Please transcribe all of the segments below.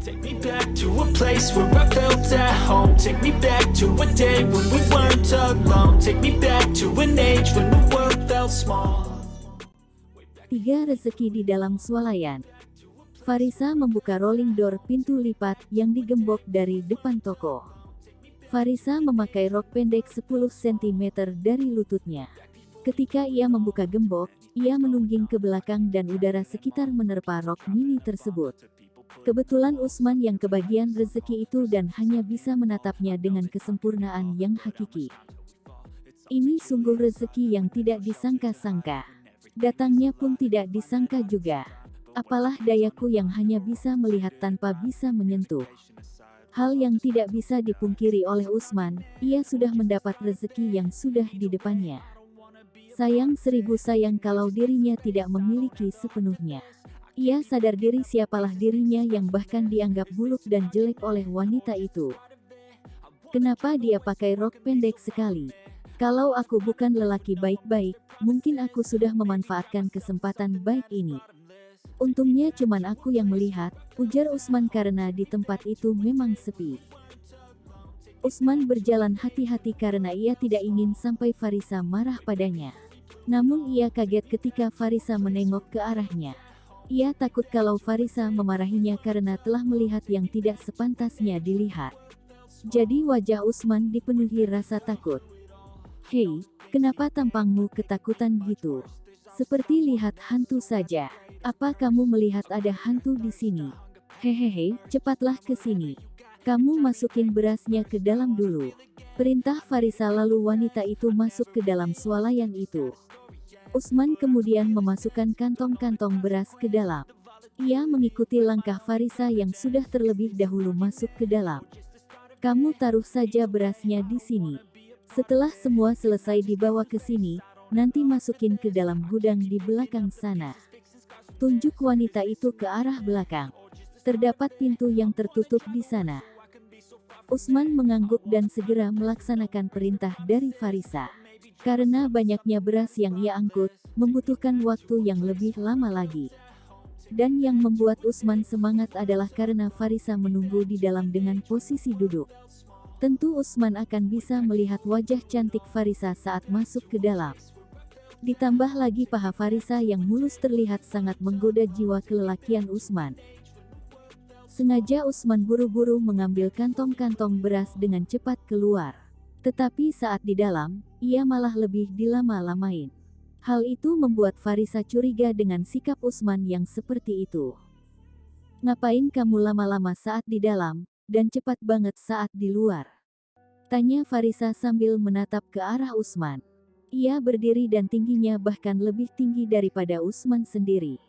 Take me back to a place where I felt at home. Take me back to a day when we weren't alone. Take me back to an age when the world felt small. 3 rezeki di dalam swalayan. Farisa membuka rolling door pintu lipat yang digembok dari depan toko. Farisa memakai rok pendek 10 cm dari lututnya. Ketika ia membuka gembok, ia menungging ke belakang dan udara sekitar menerpa rok mini tersebut. Kebetulan Usman yang kebagian rezeki itu dan hanya bisa menatapnya dengan kesempurnaan yang hakiki. Ini sungguh rezeki yang tidak disangka-sangka. Datangnya pun tidak disangka juga. Apalah dayaku yang hanya bisa melihat tanpa bisa menyentuh. Hal yang tidak bisa dipungkiri oleh Usman, ia sudah mendapat rezeki yang sudah di depannya. Sayang 1000 sayang kalau dirinya tidak memiliki sepenuhnya. Ia sadar diri siapalah dirinya yang bahkan dianggap buluk dan jelek oleh wanita itu. Kenapa dia pakai rok pendek sekali? Kalau aku bukan lelaki baik-baik, mungkin aku sudah memanfaatkan kesempatan baik ini. Untungnya cuman aku yang melihat, ujar Usman karena di tempat itu memang sepi. Usman berjalan hati-hati karena ia tidak ingin sampai Farisa marah padanya. Namun ia kaget ketika Farisa menengok ke arahnya. Ia takut kalau Farisa memarahinya karena telah melihat yang tidak sepantasnya dilihat. Jadi wajah Usman dipenuhi rasa takut. Hei, kenapa tampangmu ketakutan gitu? Seperti lihat hantu saja. Apa kamu melihat ada hantu di sini? Hehehe, cepatlah ke sini. Kamu masukin berasnya ke dalam dulu. Perintah Farisa lalu wanita itu masuk ke dalam swalayan itu. Usman kemudian memasukkan kantong-kantong beras ke dalam. Ia mengikuti langkah Farisa yang sudah terlebih dahulu masuk ke dalam. Kamu taruh saja berasnya di sini. Setelah semua selesai dibawa ke sini, nanti masukin ke dalam gudang di belakang sana. Tunjuk wanita itu ke arah belakang. Terdapat pintu yang tertutup di sana. Usman mengangguk dan segera melaksanakan perintah dari Farisa. Karena banyaknya beras yang ia angkut, membutuhkan waktu yang lebih lama lagi. Dan yang membuat Usman semangat adalah karena Farisa menunggu di dalam dengan posisi duduk. Tentu Usman akan bisa melihat wajah cantik Farisa saat masuk ke dalam. Ditambah lagi paha Farisa yang mulus terlihat sangat menggoda jiwa kelelakian Usman. Sengaja Usman buru-buru mengambil kantong-kantong beras dengan cepat keluar. Tetapi saat di dalam, ia malah lebih dilama-lamain. Hal itu membuat Farisa curiga dengan sikap Usman yang seperti itu. Ngapain kamu lama-lama saat di dalam, dan cepat banget saat di luar? Tanya Farisa sambil menatap ke arah Usman. Ia berdiri dan tingginya bahkan lebih tinggi daripada Usman sendiri.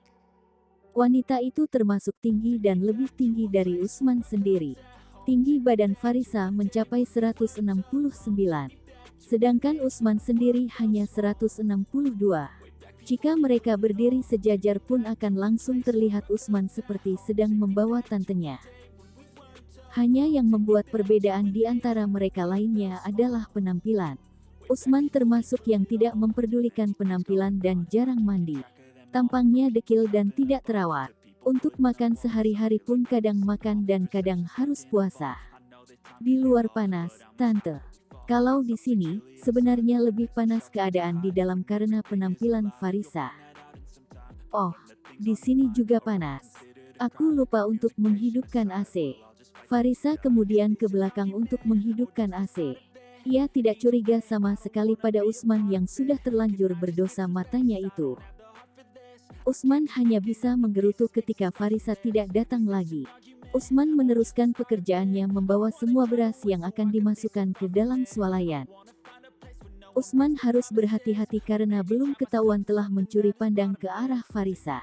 Wanita itu termasuk tinggi dan lebih tinggi dari Usman sendiri. Tinggi badan Farisa mencapai 169. Sedangkan Usman sendiri hanya 162. Jika mereka berdiri sejajar pun akan langsung terlihat Usman seperti sedang membawa tantenya. Hanya yang membuat perbedaan di antara mereka lainnya adalah penampilan. Usman termasuk yang tidak memperdulikan penampilan dan jarang mandi. Tampangnya dekil dan tidak terawat. Untuk makan sehari-hari pun kadang makan dan kadang harus puasa. Di luar panas, tante. Kalau di sini, sebenarnya lebih panas keadaan di dalam karena penampilan Farisa. Oh, di sini juga panas. Aku lupa untuk menghidupkan AC. Farisa kemudian ke belakang untuk menghidupkan AC. Ia tidak curiga sama sekali pada Usman yang sudah terlanjur berdosa matanya itu. Usman hanya bisa menggerutu ketika Farisa tidak datang lagi. Usman meneruskan pekerjaannya membawa semua beras yang akan dimasukkan ke dalam swalayan. Usman harus berhati-hati karena belum ketahuan telah mencuri pandang ke arah Farisa.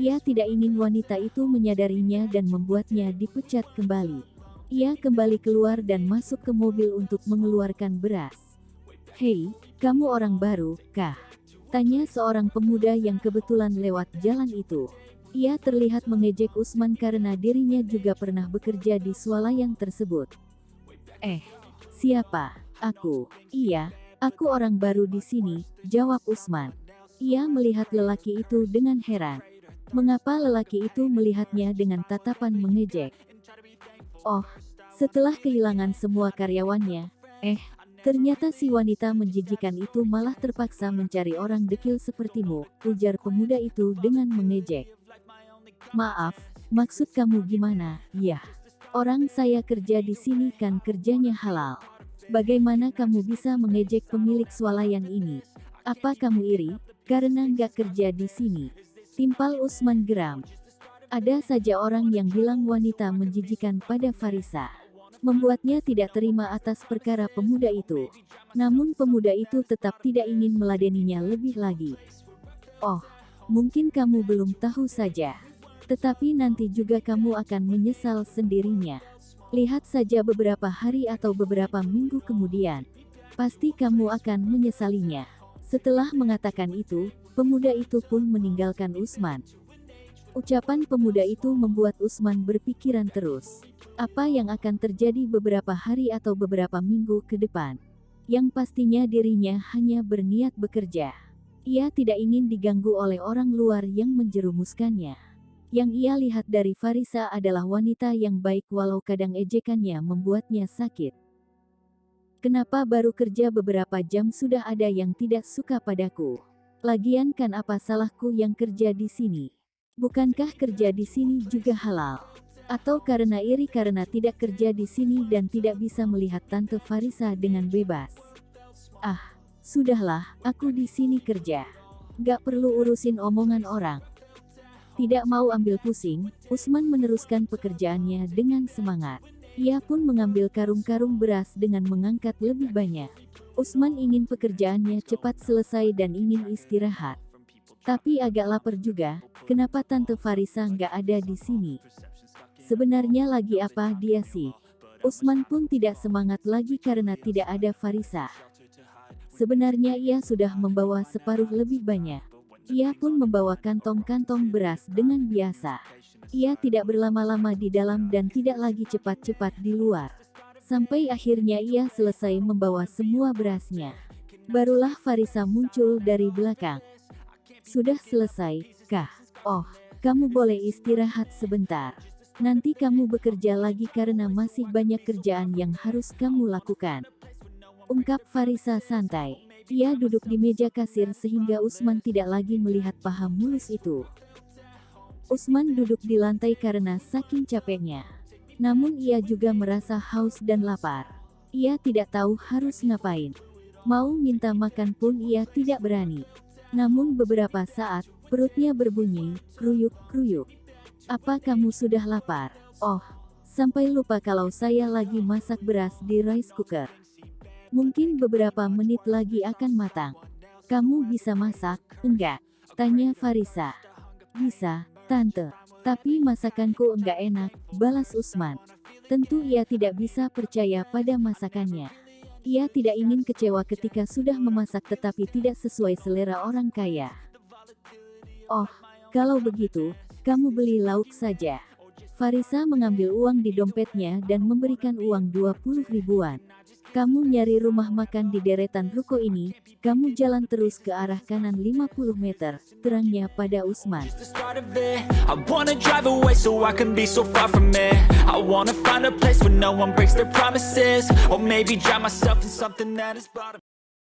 Ia tidak ingin wanita itu menyadarinya dan membuatnya dipecat kembali. Ia kembali keluar dan masuk ke mobil untuk mengeluarkan beras. Hei, kamu orang baru, kah? Tanya seorang pemuda yang kebetulan lewat jalan itu. Ia terlihat mengejek Usman karena dirinya juga pernah bekerja di swalayan tersebut. Siapa? Aku. Iya, aku orang baru di sini, jawab Usman. Ia melihat lelaki itu dengan heran. Mengapa lelaki itu melihatnya dengan tatapan mengejek? Oh, setelah kehilangan semua karyawannya, ternyata si wanita menjijikan itu malah terpaksa mencari orang dekil sepertimu, ujar pemuda itu dengan mengejek. Maaf, maksud kamu gimana? Yah, orang saya kerja di sini kan kerjanya halal. Bagaimana kamu bisa mengejek pemilik swalayan ini? Apa kamu iri, karena nggak kerja di sini? Timpal Usman geram. Ada saja orang yang bilang wanita menjijikan pada Farisa. Membuatnya tidak terima atas perkara pemuda itu. Namun pemuda itu tetap tidak ingin meladeninya lebih lagi. Oh, mungkin kamu belum tahu saja. Tetapi nanti juga kamu akan menyesal sendirinya. Lihat saja beberapa hari atau beberapa minggu kemudian. Pasti kamu akan menyesalinya. Setelah mengatakan itu, pemuda itu pun meninggalkan Usman. Ucapan pemuda itu membuat Usman berpikiran terus. Apa yang akan terjadi beberapa hari atau beberapa minggu ke depan? Yang pastinya dirinya hanya berniat bekerja. Ia tidak ingin diganggu oleh orang luar yang menjerumuskannya. Yang ia lihat dari Farisa adalah wanita yang baik walau kadang ejekannya membuatnya sakit. Kenapa baru kerja beberapa jam sudah ada yang tidak suka padaku? Lagian kan apa salahku yang kerja di sini? Bukankah kerja di sini juga halal? Atau karena iri karena tidak kerja di sini dan tidak bisa melihat Tante Farisa dengan bebas? Ah, sudahlah, aku di sini kerja. Gak perlu urusin omongan orang. Tidak mau ambil pusing, Usman meneruskan pekerjaannya dengan semangat. Ia pun mengambil karung-karung beras dengan mengangkat lebih banyak. Usman ingin pekerjaannya cepat selesai dan ingin istirahat. Tapi agak lapar juga, kenapa Tante Farisa nggak ada di sini? Sebenarnya lagi apa dia sih? Usman pun tidak semangat lagi karena tidak ada Farisa. Sebenarnya ia sudah membawa separuh lebih banyak. Ia pun membawa kantong-kantong beras dengan biasa. Ia tidak berlama-lama di dalam dan tidak lagi cepat-cepat di luar. Sampai akhirnya ia selesai membawa semua berasnya. Barulah Farisa muncul dari belakang. Sudah selesai, kah? Oh, kamu boleh istirahat sebentar. Nanti kamu bekerja lagi karena masih banyak kerjaan yang harus kamu lakukan. Ungkap Farisa santai. Ia duduk di meja kasir sehingga Usman tidak lagi melihat paha mulus itu. Usman duduk di lantai karena saking capeknya. Namun ia juga merasa haus dan lapar. Ia tidak tahu harus ngapain. Mau minta makan pun ia tidak berani. Namun beberapa saat, perutnya berbunyi, kruyuk-kruyuk. Apa kamu sudah lapar? Oh, sampai lupa kalau saya lagi masak beras di rice cooker. Mungkin beberapa menit lagi akan matang. Kamu bisa masak, enggak? Tanya Farisa. Bisa, Tante. Tapi masakanku enggak enak, balas Usman. Tentu ia tidak bisa percaya pada masakannya. Ia tidak ingin kecewa ketika sudah memasak tetapi tidak sesuai selera orang kaya. Oh, kalau begitu, kamu beli lauk saja. Farisa mengambil uang di dompetnya dan memberikan uang 20 ribuan. Kamu nyari rumah makan di deretan ruko ini, kamu jalan terus ke arah kanan 50 meter, terangnya pada Usman. I wanna drive away so I can be so far from it. I wanna find a place where no one breaks their promises, or maybe drown myself in something that is brought